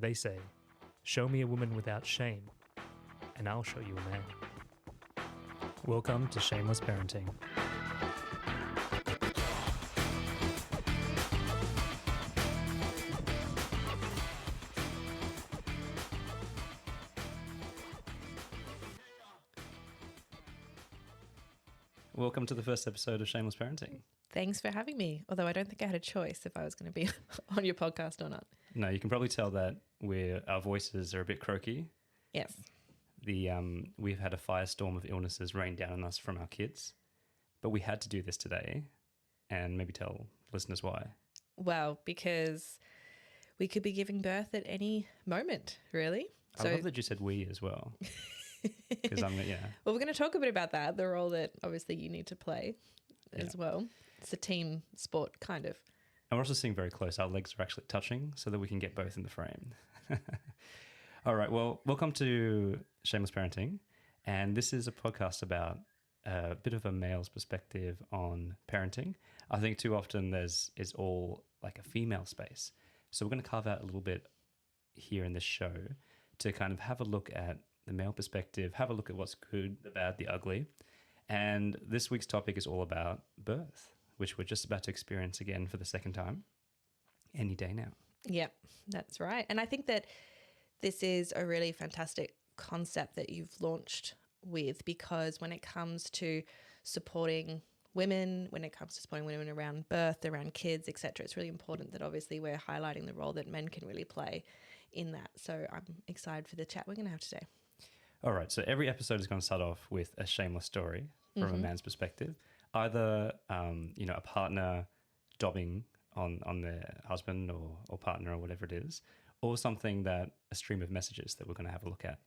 They say, show me a woman without shame, and I'll show you a man. Welcome to Shameless Parenting. Welcome to the first episode of Shameless Parenting. Thanks for having me. Although I don't think I had a choice if I was going to be on your podcast or not. No, you can probably tell that our voices are a bit croaky. Yes. We've had a firestorm of illnesses rain down on us from our kids, but we had to do this today, and maybe tell listeners why. Well, because we could be giving birth at any moment, really. I love that you said we as well. Because Well, we're going to talk a bit about that, the role that obviously you need to play as well. It's a team sport, kind of. And we're also sitting very close. Our legs are actually touching so that we can get both in the frame. All right. Well, welcome to Shameless Parenting. And this is a podcast about a bit of a male's perspective on parenting. I think too often it's all like a female space. So we're going to carve out a little bit here in this show to kind of have a look at the male perspective, have a look at what's good, the bad, the ugly. And this week's topic is all about birth, which we're just about to experience again for the second time any day now. Yep, that's right. And I think that this is a really fantastic concept that you've launched with, because when it comes to supporting women, when it comes to supporting women around birth, around kids, etc., it's really important that obviously we're highlighting the role that men can really play in that. So I'm excited for the chat we're going to have today. All right. So every episode is going to start off with a shameless story from a man's perspective, either, a partner dobbing on their husband or partner or whatever it is, or something a stream of messages that we're going to have a look at.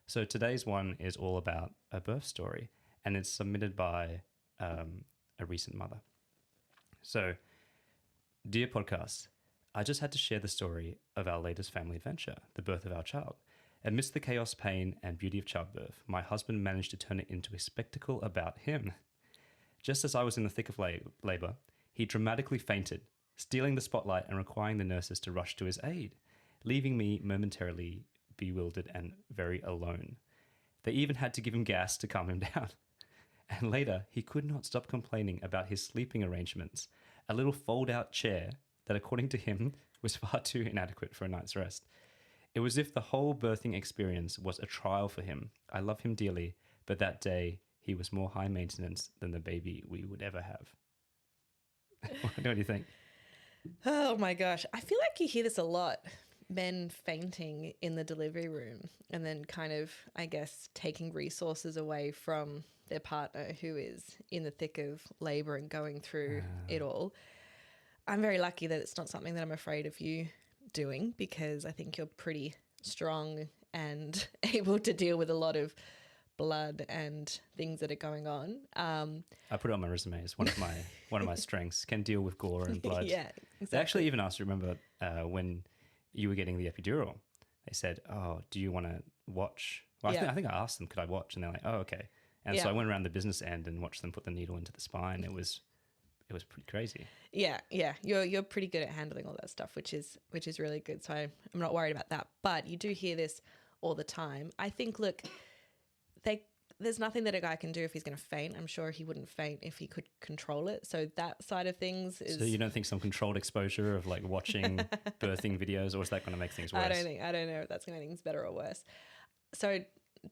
So today's one is all about a birth story, and it's submitted by a recent mother. So, dear podcast, I just had to share the story of our latest family adventure, the birth of our child. Amidst the chaos, pain, and beauty of childbirth, my husband managed to turn it into a spectacle about him. Just as I was in the thick of labour, he dramatically fainted, stealing the spotlight and requiring the nurses to rush to his aid, leaving me momentarily bewildered and very alone. They even had to give him gas to calm him down. And later, he could not stop complaining about his sleeping arrangements, a little fold-out chair that, according to him, was far too inadequate for a night's rest. It was as if the whole birthing experience was a trial for him. I love him dearly, but that day he was more high maintenance than the baby we would ever have. What do you think? Oh my gosh. I feel like you hear this a lot. Men fainting in the delivery room and then kind of, I guess, taking resources away from their partner who is in the thick of labour and going through it all. I'm very lucky that it's not something that I'm afraid of you doing, because I think you're pretty strong and able to deal with a lot of blood and things that are going on. I put it on my resume as one of my strengths. Can deal with gore and blood. Yeah, exactly. They actually even asked, remember, when you were getting the epidural, they said, "Oh, do you want to watch?" Well, I think I asked them, "Could I watch?" And they're like, "Oh, okay." And so I went around the business end and watched them put the needle into the spine. It was pretty crazy. Yeah. You're pretty good at handling all that stuff, which is really good. So I'm not worried about that. But you do hear this all the time. I think, look, there's nothing that a guy can do if he's going to faint. I'm sure he wouldn't faint if he could control it. So that side of things is... So you don't think some controlled exposure of like watching birthing videos, or is that going to make things worse? I don't know if that's going to make things better or worse. So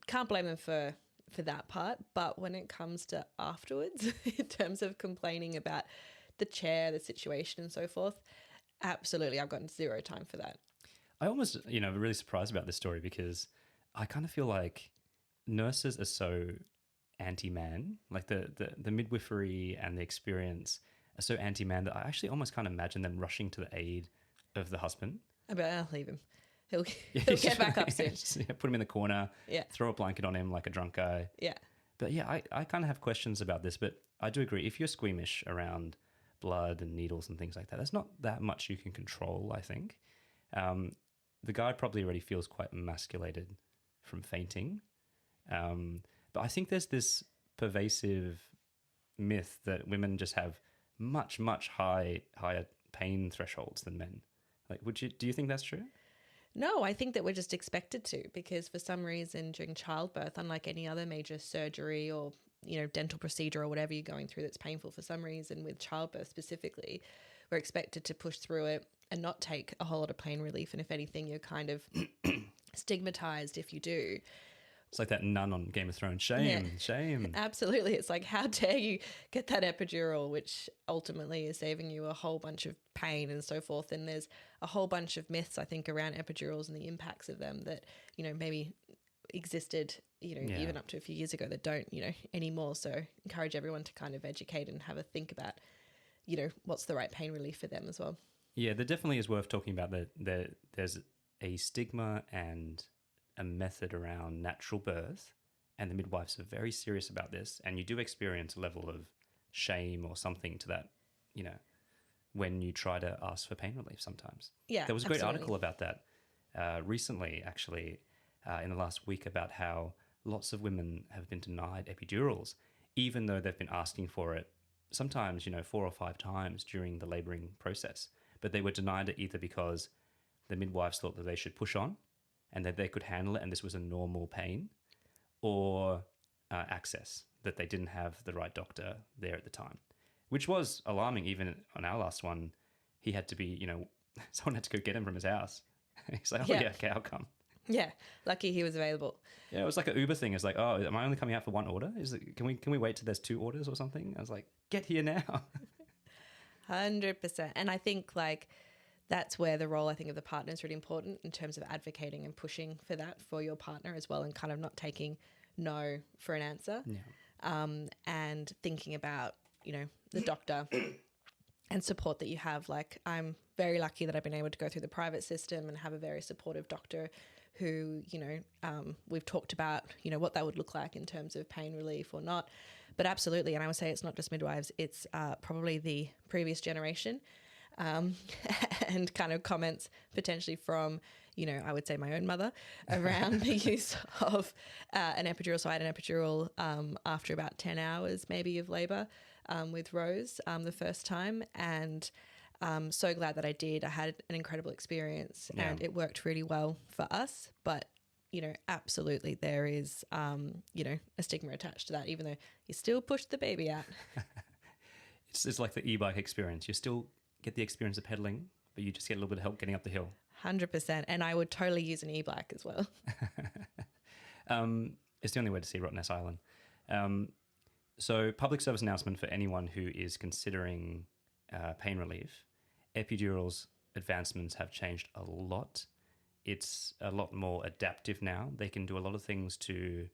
can't blame them for that part. But when it comes to afterwards, in terms of complaining about the chair, the situation and so forth, absolutely, I've got zero time for that. I almost, really surprised about this story, because I kind of feel like nurses are so anti-man, like the midwifery and the experience are so anti-man that I actually almost can't imagine them rushing to the aid of the husband. I'll leave him. He'll get back up soon. Put him in the corner, yeah. Throw a blanket on him like a drunk guy. Yeah. But yeah, I kind of have questions about this, but I do agree. If you're squeamish around blood and needles and things like that, there's not that much you can control, I think. The guy probably already feels quite emasculated from fainting. But I think there's this pervasive myth that women just have much, much higher pain thresholds than men. Like, do you think that's true? No, I think that we're just expected to, because for some reason during childbirth, unlike any other major surgery or, dental procedure or whatever you're going through that's painful, for some reason with childbirth specifically, we're expected to push through it and not take a whole lot of pain relief. And if anything, you're kind of stigmatized if you do. It's like that nun on Game of Thrones. Shame. Absolutely. It's like, how dare you get that epidural, which ultimately is saving you a whole bunch of pain and so forth. And there's a whole bunch of myths, I think, around epidurals and the impacts of them that, maybe existed, even up to a few years ago that don't, anymore. So encourage everyone to kind of educate and have a think about, what's the right pain relief for them as well. Yeah, there definitely is worth talking about that there's a stigma and a method around natural birth, and the midwives are very serious about this, and you do experience a level of shame or something to that, when you try to ask for pain relief sometimes. Yeah, there was a great absolutely. article about that recently, actually, in the last week, about how lots of women have been denied epidurals, even though they've been asking for it sometimes, 4 or 5 times during the labouring process. But they were denied it either because the midwives thought that they should push on and that they could handle it and this was a normal pain, or access, that they didn't have the right doctor there at the time, which was alarming. Even on our last one, he had to be, someone had to go get him from his house. He's like, okay, I'll come. Yeah, lucky he was available. Yeah, it was like an Uber thing. It's like, oh, am I only coming out for one order? Can we wait till there's 2 orders or something? I was like, get here now. 100%. And I think that's where the role, I think, of the partner is really important in terms of advocating and pushing for that for your partner as well, and kind of not taking no for an answer. Yeah. And thinking about, the doctor and support that you have. I'm very lucky that I've been able to go through the private system and have a very supportive doctor who, we've talked about, what that would look like in terms of pain relief or not. But absolutely, and I would say it's not just midwives, it's probably the previous generation. And kind of comments potentially from, I would say my own mother around the use of an epidural. So I had an epidural after about 10 hours maybe of labour with Rose the first time, and so glad that I did. I had an incredible experience and it worked really well for us. But, absolutely there is, a stigma attached to that, even though you still push the baby out. It's like the e-bike experience. You still get the experience of pedaling, but you just get a little bit of help getting up the hill. 100%. And I would totally use an e-bike as well. It's the only way to see Rottnest Island. So public service announcement for anyone who is considering pain relief. Epidurals advancements have changed a lot. It's a lot more adaptive now. They can do a lot of things to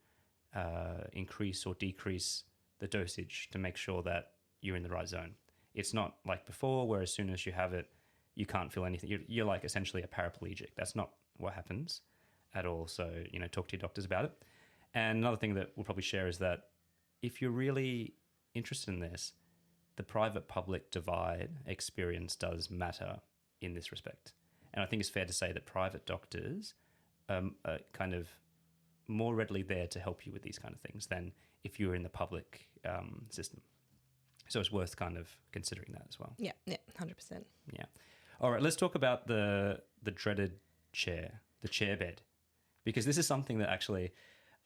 increase or decrease the dosage to make sure that you're in the right zone. It's not like before, where as soon as you have it, you can't feel anything. You're like essentially a paraplegic. That's not what happens at all. So, talk to your doctors about it. And another thing that we'll probably share is that if you're really interested in this, the private-public divide experience does matter in this respect. And I think it's fair to say that private doctors are kind of more readily there to help you with these kind of things than if you're in the public system. So it's worth kind of considering that as well. Yeah, 100%. Yeah. All right, let's talk about the dreaded chair, the chair bed, because this is something that actually,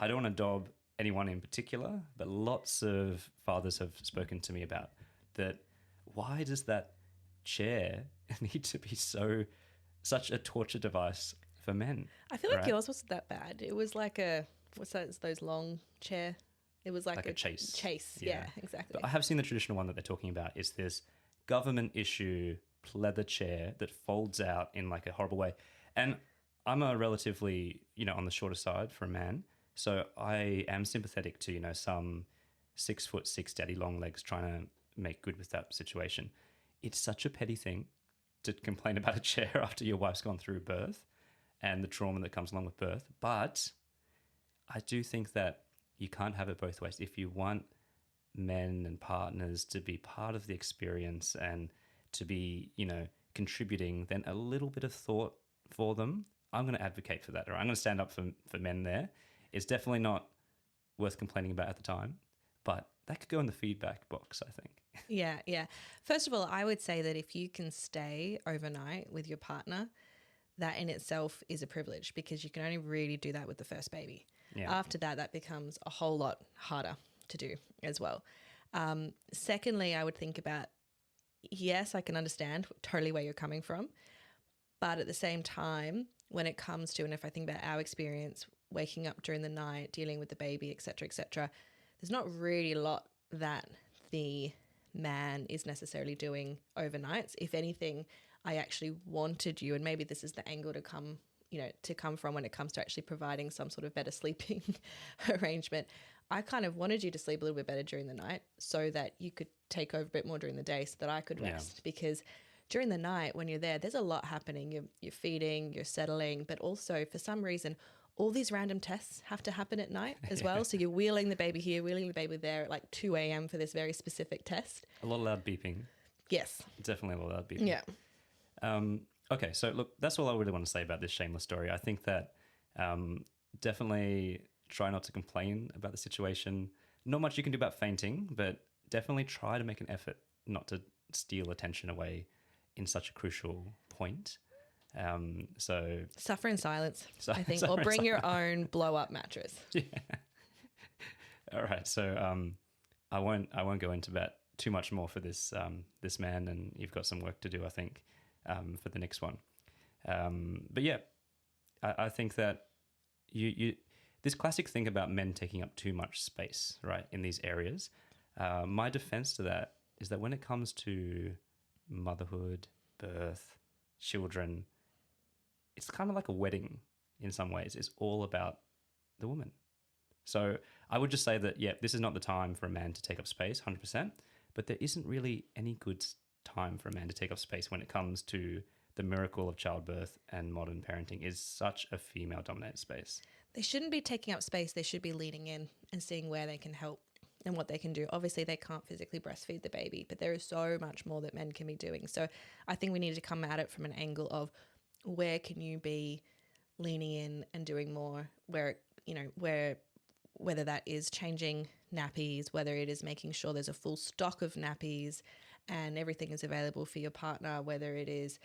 I don't want to dob anyone in particular, but lots of fathers have spoken to me about that. Why does that chair need to be such a torture device for men? I feel like yours wasn't that bad. It was like what's that? It's those long chair. It was like a chase. Chase, yeah, exactly. But I have seen the traditional one that they're talking about. It's this government issue pleather chair that folds out in like a horrible way. And I'm a relatively, on the shorter side for a man. So I am sympathetic to, some 6'6" daddy long legs trying to make good with that situation. It's such a petty thing to complain about a chair after your wife's gone through birth and the trauma that comes along with birth. But I do think that you can't have it both ways. If you want men and partners to be part of the experience and to be, contributing, then a little bit of thought for them. I'm going to advocate for that, or I'm going to stand up for men there. It's definitely not worth complaining about at the time, but that could go in the feedback box, I think. Yeah. First of all, I would say that if you can stay overnight with your partner, that in itself is a privilege because you can only really do that with the first baby. Yeah. After that, that becomes a whole lot harder to do as well. Secondly, I would think about, yes, I can understand totally where you're coming from. But at the same time, when it comes to, and if I think about our experience, waking up during the night, dealing with the baby, et cetera, there's not really a lot that the man is necessarily doing overnights. If anything, I actually wanted you, and maybe this is the angle to come from when it comes to actually providing some sort of better sleeping arrangement. I kind of wanted you to sleep a little bit better during the night so that you could take over a bit more during the day so that I could rest. Because during the night when you're there's a lot happening. You're feeding, you're settling, but also for some reason, all these random tests have to happen at night as well. So you're wheeling the baby here, wheeling the baby there at like 2 a.m. for this very specific test. A lot of loud beeping. Yes. Definitely a lot of loud beeping. Yeah. Okay, so look, that's all I really want to say about this Shameless story. I think that definitely try not to complain about the situation. Not much you can do about fainting, but definitely try to make an effort not to steal attention away in such a crucial point. So suffer in silence, I think, suffer or in bring your own blow-up mattress. Yeah. All right, so I won't go into that too much more for this this man, and you've got some work to do, I think, for the next one. But yeah, I think that you this classic thing about men taking up too much space, right, in these areas. My defense to that is that when it comes to motherhood, birth, children, it's kind of like a wedding in some ways. It's all about the woman. So I would just say that, yeah, this is not the time for a man to take up space, 100%, but there isn't really any good time for a man to take up space when it comes to the miracle of childbirth, and modern parenting is such a female-dominated space. They shouldn't be taking up space. They should be leaning in and seeing where they can help and what they can do. Obviously, they can't physically breastfeed the baby, but there is so much more that men can be doing. So I think we need to come at it from an angle of where can you be leaning in and doing more, where whether that is changing nappies, whether it is making sure there's a full stock of nappies and everything is available for your partner, whether it is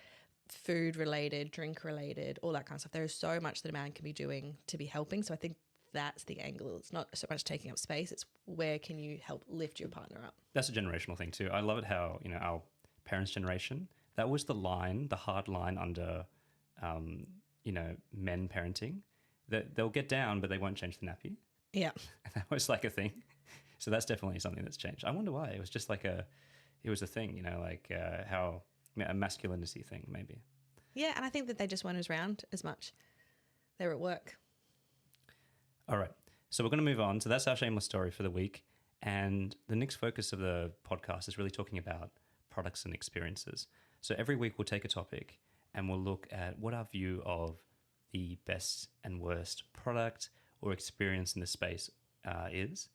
food related, drink related, all that kind of stuff. There is so much that a man can be doing to be helping. So I think that's the angle. It's not so much taking up space, it's where can you help lift your partner up. That's a generational thing too. I love it how, our parents' generation, that was the hard line under, men parenting, that they'll get down, but they won't change the nappy. Yeah. That was like a thing. So that's definitely something that's changed. I wonder why. It was just like it was a thing, how a masculinity thing maybe. Yeah, and I think that they just weren't around as much. They were at work. All right. So we're going to move on. So that's our shameless story for the week. And the next focus of the podcast is really talking about products and experiences. So every week we'll take a topic and we'll look at what our view of the best and worst product or experience in the space is.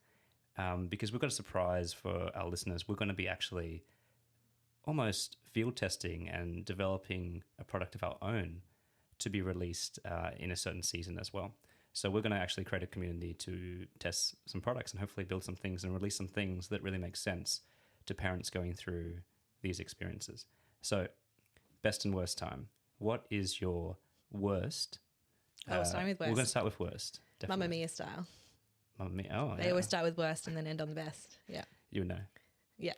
Because we've got a surprise for our listeners. We're going to be actually almost field testing and developing a product of our own to be released in a certain season as well. So we're going to actually create a community to test some products and hopefully build some things and release some things that really make sense to parents going through these experiences. So best and worst time. What is your worst? Starting with worst. We're going to start with worst. Definitely. Mamma Mia style. Mamma Mia. Oh, They always start with worst and then end on the best. Yeah. You know. Yeah.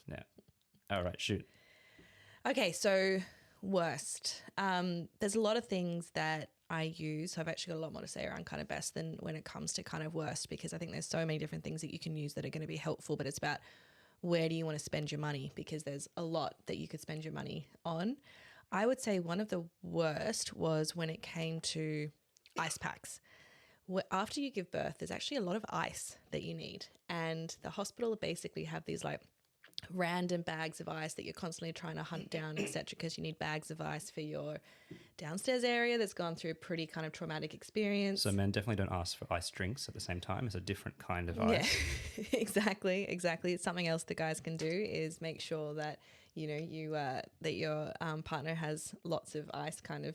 Yeah. All right, shoot. Okay, so worst. There's a lot of things that I use. So I've actually got a lot more to say around kind of best than when it comes to kind of worst, because I think there's so many different things that you can use that are going to be helpful, but it's about where do you want to spend your money, because there's a lot that you could spend your money on. I would say one of the worst was when it came to ice packs. After you give birth, there's actually a lot of ice that you need. And the hospital basically have these like random bags of ice that you're constantly trying to hunt down, etc., because you need bags of ice for your downstairs area that's gone through a pretty kind of traumatic experience. So men definitely don't ask for ice drinks at the same time. It's a different kind of ice. Yeah, exactly. It's something else the guys can do is make sure that that your partner has lots of ice kind of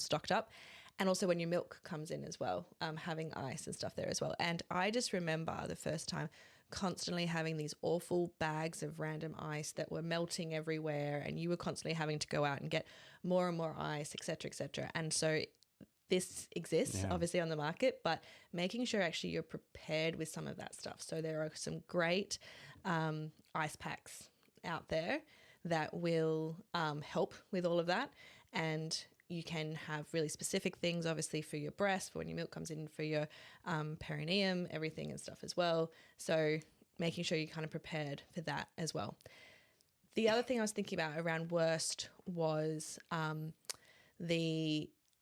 stocked up. And also when your milk comes in as well, having ice and stuff there as well. And I just remember the first time constantly having these awful bags of random ice that were melting everywhere, and you were constantly having to go out and get more and more ice, etc., etc. And so this exists obviously on the market, but making sure actually you're prepared with some of that stuff. So there are some great ice packs out there that will help with all of that. And you can have really specific things, obviously, for your breast, for when your milk comes in, for your perineum, everything and stuff as well. So making sure you're kind of prepared for that as well. The other thing I was thinking about around worst was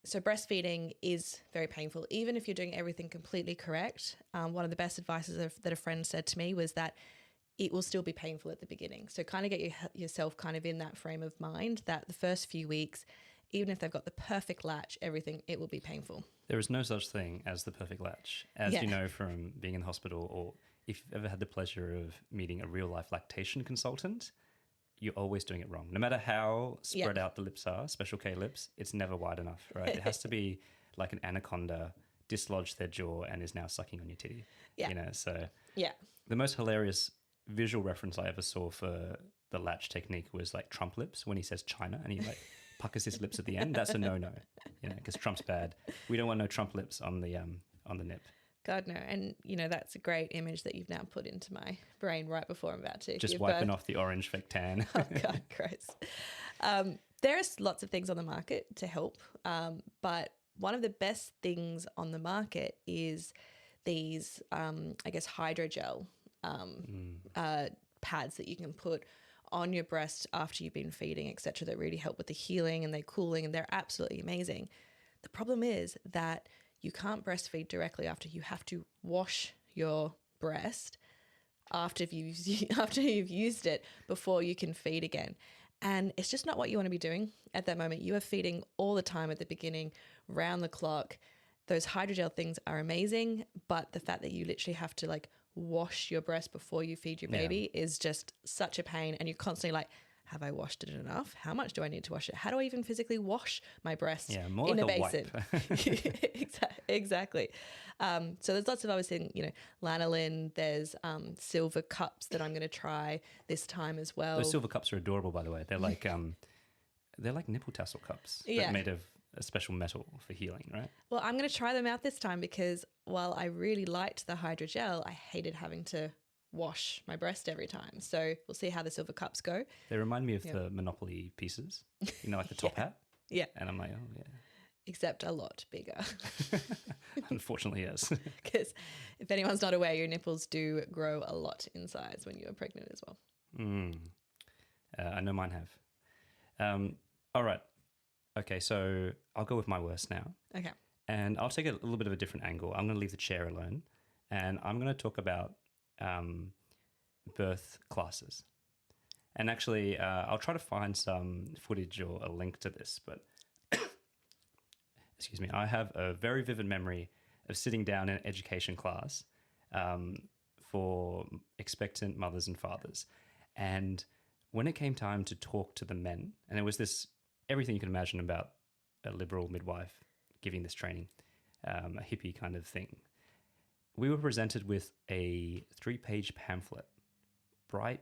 so breastfeeding is very painful, even if you're doing everything completely correct. One of the best advices that a friend said to me was that it will still be painful at the beginning. So kind of get yourself kind of in that frame of mind that the first few weeks, even if they've got the perfect latch, everything, it will be painful. There is no such thing as the perfect latch, as you know from being in the hospital, or if you've ever had the pleasure of meeting a real life lactation consultant, you're always doing it wrong. No matter how spread out the lips are, special K lips, it's never wide enough, right? It has to be like an anaconda dislodged their jaw and is now sucking on your titty. Yeah. You know, so the most hilarious visual reference I ever saw for the latch technique was like Trump lips, when he says China and he like puckers his lips at the end. That's a no-no, you know, because Trump's bad. We don't want no Trump lips on the nip. God, no. And, you know, that's a great image that you've now put into my brain right before I'm about to just give wiping birth. off the orange fake tan. Oh, God, gross. There are lots of things on the market to help, but one of the best things on the market is these, I guess, hydrogel pads that you can put on your breast after you've been feeding, etc., that really help with the healing, and they're cooling, and they're absolutely amazing. The problem is that you can't breastfeed directly after. You have to wash your breast after you've used it before you can feed again. And it's just not what you want to be doing at that moment. You are feeding all the time at the beginning, round the clock. Those hydrogel things are amazing, but the fact that you literally have to like wash your breast before you feed your baby is just such a pain. And you're constantly like, have I washed it enough? How much do I need to wash it? How do I even physically wash my breast more in like a basin? Exactly. So there's lots of obviously, you know, lanolin. There's silver cups that I'm going to try this time as well. Those silver cups are adorable, by the way. They're like nipple tassel cups, but made of a special metal for healing, right? Well, I'm going to try them out this time because while I really liked the hydrogel, I hated having to wash my breast every time. So we'll see how the silver cups go. They remind me of the Monopoly pieces, you know, like the top hat. Yeah. And I'm like, oh, yeah. Except a lot bigger. Unfortunately, yes. Because if anyone's not aware, your nipples do grow a lot in size when you're pregnant as well. I know mine have. All right. Okay, so I'll go with my worst now. Okay. And I'll take a little bit of a different angle. I'm going to leave the chair alone. And I'm going to talk about birth classes. And actually, I'll try to find some footage or a link to this, but excuse me, I have a very vivid memory of sitting down in an education class for expectant mothers and fathers. And when it came time to talk to the men, and it was this, everything you can imagine about a liberal midwife giving this training, a hippie kind of thing. We were presented with a 3-page pamphlet, bright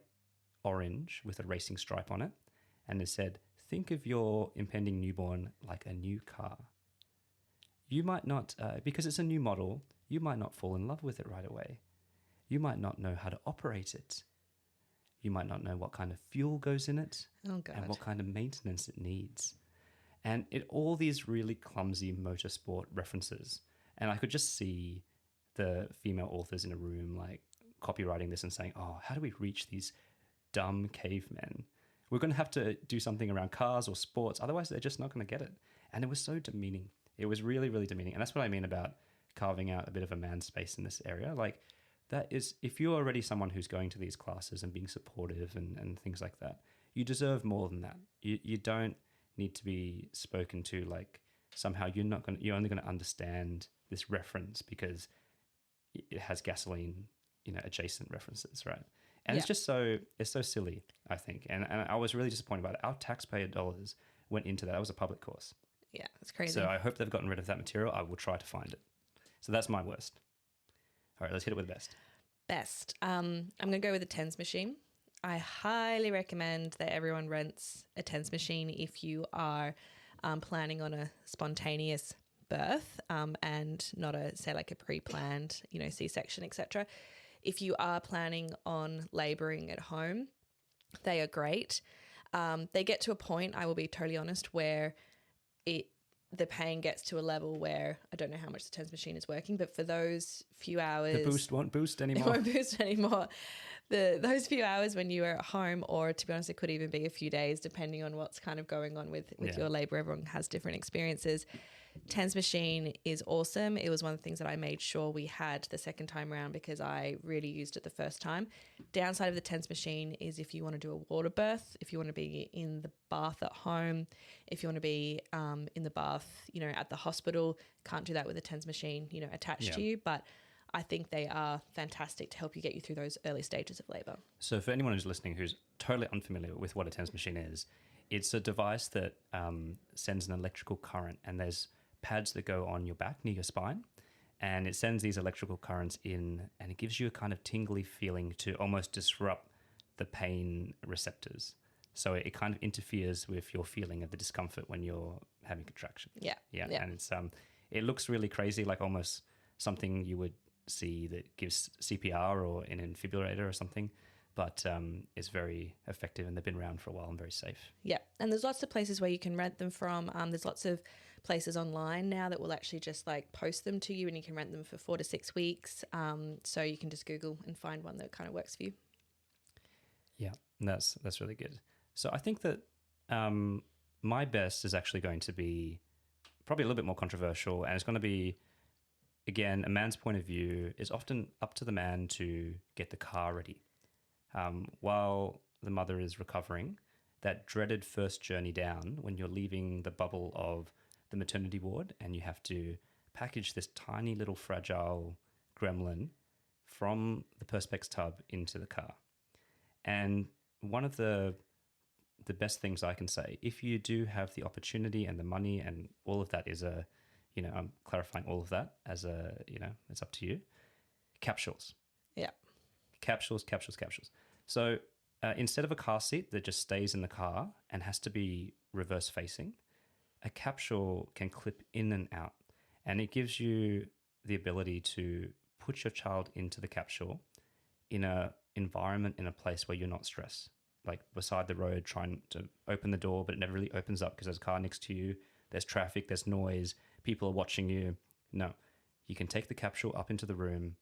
orange with a racing stripe on it, and it said, think of your impending newborn like a new car. You might not, because it's a new model, you might not fall in love with it right away. You might not know how to operate it. You might not know what kind of fuel goes in it and what kind of maintenance it needs. And all these really clumsy motorsport references. And I could just see the female authors in a room like copywriting this and saying, oh, how do we reach these dumb cavemen? We're going to have to do something around cars or sports. Otherwise, they're just not going to get it. And it was so demeaning. It was really, really demeaning. And that's what I mean about carving out a bit of a man space in this area. Like that is, if you're already someone who's going to these classes and being supportive and things like that, you deserve more than that. You don't need to be spoken to like somehow you're only going to understand this reference because it has gasoline, adjacent references, right? And it's just it's so silly, I think. And I was really disappointed about it. Our taxpayer dollars went into that. That was a public course. Yeah, it's crazy. So I hope they've gotten rid of that material. I will try to find it. So that's my worst. All right, let's hit it with the best. Best. I'm going to go with a TENS machine. I highly recommend that everyone rents a TENS machine if you are planning on a spontaneous birth and not like a pre-planned, C-section, etc. If you are planning on labouring at home, they are great. They get to a point, I will be totally honest, where the pain gets to a level where I don't know how much the TENS machine is working, but for those few hours... The boost won't boost anymore. It won't boost anymore. Those few hours when you are at home, or to be honest, it could even be a few days, depending on what's kind of going on with your labour. Everyone has different experiences. TENS machine is awesome. It was one of the things that I made sure we had the second time around because I really used it the first time. Downside of the TENS machine is if you want to do a water birth, if you want to be in the bath at home, if you want to be in the bath, at the hospital, can't do that with a TENS machine, attached to you. But I think they are fantastic to help you get you through those early stages of labour. So for anyone who's listening who's totally unfamiliar with what a TENS machine is, it's a device that sends an electrical current, and there's pads that go on your back near your spine, and it sends these electrical currents in, and it gives you a kind of tingly feeling to almost disrupt the pain receptors. So it kind of interferes with your feeling of the discomfort when you're having contraction. Yeah. And it's it looks really crazy, like almost something you would see that gives CPR or an defibrillator or something, but it's very effective, and they've been around for a while and very safe. Yeah, and there's lots of places where you can rent them from. There's lots of places online now that will actually just like post them to you, and you can rent them for 4 to 6 weeks. So you can just Google and find one that kind of works for you. Yeah, that's really good. So I think that my best is actually going to be probably a little bit more controversial, and it's going to be, again, a man's point of view. Is often up to the man to get the car ready. While the mother is recovering, that dreaded first journey down when you're leaving the bubble of the maternity ward and you have to package this tiny little fragile gremlin from the Perspex tub into the car. And one of the best things I can say, if you do have the opportunity and the money, and all of that is I'm clarifying all of that as it's up to you, capsules. Yeah. Capsules. So instead of a car seat that just stays in the car and has to be reverse facing, a capsule can clip in and out, and it gives you the ability to put your child into the capsule in a environment, in a place where you're not stressed, like beside the road trying to open the door, but it never really opens up because there's a car next to you, there's traffic, there's noise, people are watching you. No, you can take the capsule up into the room,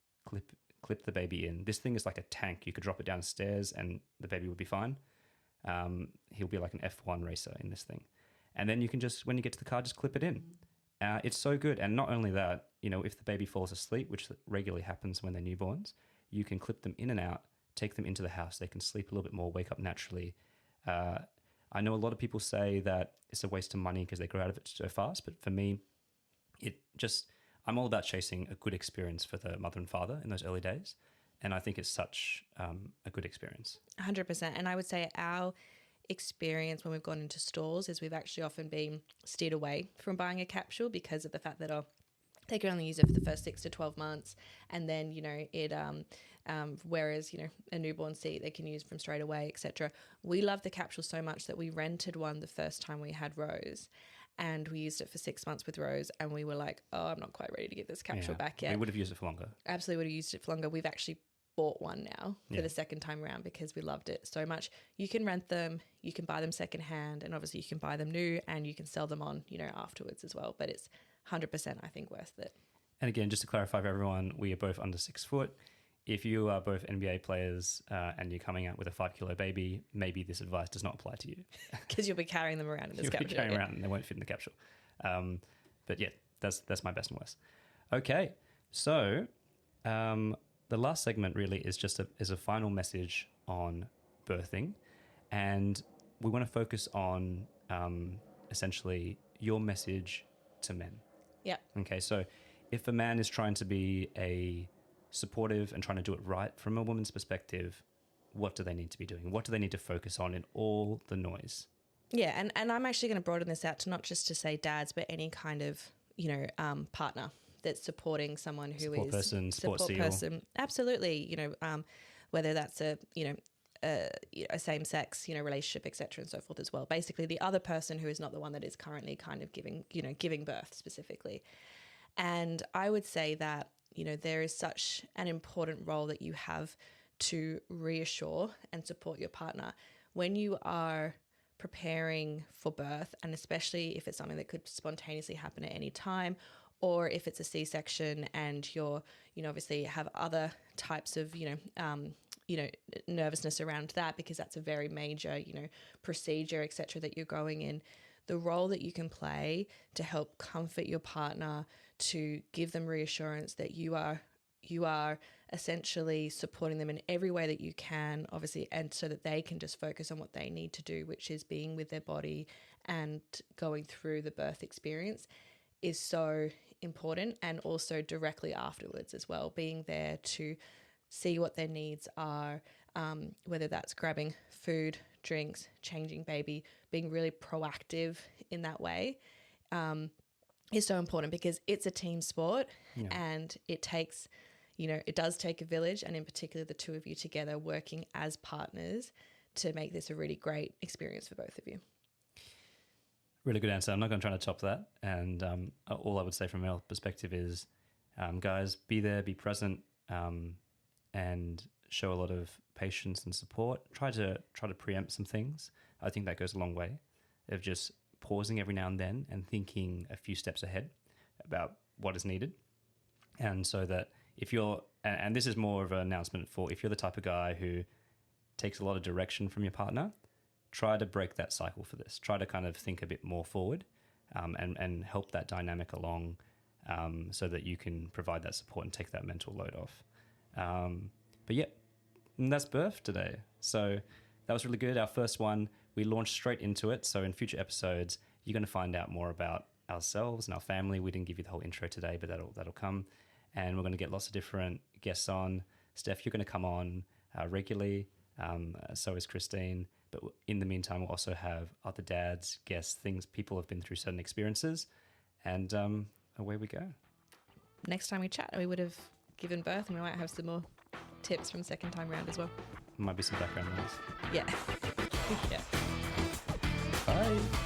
clip the baby in. This thing is like a tank. You could drop it downstairs and the baby would be fine. He'll be like an F1 racer in this thing. And then you can just, when you get to the car, just clip it in. It's so good. And not only that, if the baby falls asleep, which regularly happens when they're newborns, you can clip them in and out, take them into the house. They can sleep a little bit more, wake up naturally. I know a lot of people say that it's a waste of money because they grow out of it so fast. But for me, I'm all about chasing a good experience for the mother and father in those early days. And I think it's such a good experience. 100%. And I would say our experience when we've gone into stores is we've actually often been steered away from buying a capsule because of the fact that they can only use it for the first 6 to 12 months. And then, whereas, a newborn seat they can use from straight away, etc. We love the capsule so much that we rented one the first time we had Rose. And we used it for 6 months with Rose, and we were like, oh, I'm not quite ready to give this capsule back yet. We would have used it for longer. Absolutely would have used it for longer. We've actually bought one now for the second time around because we loved it so much. You can rent them, you can buy them secondhand, and obviously you can buy them new, and you can sell them on, afterwards as well. But it's 100%, I think, worth it. And again, just to clarify for everyone, we are both under 6 foot. If you are both NBA players and you're coming out with a 5-kilo baby, maybe this advice does not apply to you. Because you'll be carrying them around in this capsule. You'll be carrying around and they won't fit in the capsule. But yeah, that's my best and worst. Okay, so the last segment really is just a final message on birthing. And we want to focus on essentially your message to men. Yeah. Okay, so if a man is trying to be a supportive and trying to do it right from a woman's perspective, what do they need to be doing? What do they need to focus on in all the noise? Yeah, and I'm actually going to broaden this out to not just to say dads, but any kind of, partner that's supporting someone who Support is person, support seal. Absolutely. Whether that's a same sex, relationship, etc. and so forth as well. Basically the other person who is not the one that is currently kind of giving birth specifically. And I would say that, there is such an important role that you have to reassure and support your partner when you are preparing for birth, and especially if it's something that could spontaneously happen at any time, or if it's a C-section and you're, obviously have other types of, nervousness around that, because that's a very major, procedure, etc. that you're going in. The role that you can play to help comfort your partner, to give them reassurance that you are essentially supporting them in every way that you can, obviously, and so that they can just focus on what they need to do, which is being with their body and going through the birth experience, is so important. And also directly afterwards as well, being there to see what their needs are, whether that's grabbing food, drinks, changing baby, being really proactive in that way, is so important, because it's a team sport. Yeah. And it takes, it does take a village, and in particular the two of you together working as partners to make this a really great experience for both of you. Really good answer. I'm not going to try to top that. And all I would say from our perspective is, guys, be there, be present, and show a lot of patience and support. Try to preempt some things. I think that goes a long way, of just pausing every now and then and thinking a few steps ahead about what is needed. And so that if you're, and this is more of an announcement for if you're the type of guy who takes a lot of direction from your partner, try to break that cycle for this. Try to kind of think a bit more forward, and help that dynamic along, so that you can provide that support and take that mental load off. But yeah, and that's birth today. So that was really good. Our first one, we launched straight into it. So in future episodes, you're going to find out more about ourselves and our family. We didn't give you the whole intro today, but that'll come. And we're going to get lots of different guests on. Steph, you're going to come on regularly. So is Christine. But in the meantime, we'll also have other dads, guests, people have been through certain experiences. And away we go. Next time we chat, we would have given birth, and we might have some more tips from second time round as well. Might be some background noise. Yeah. Yeah. Bye.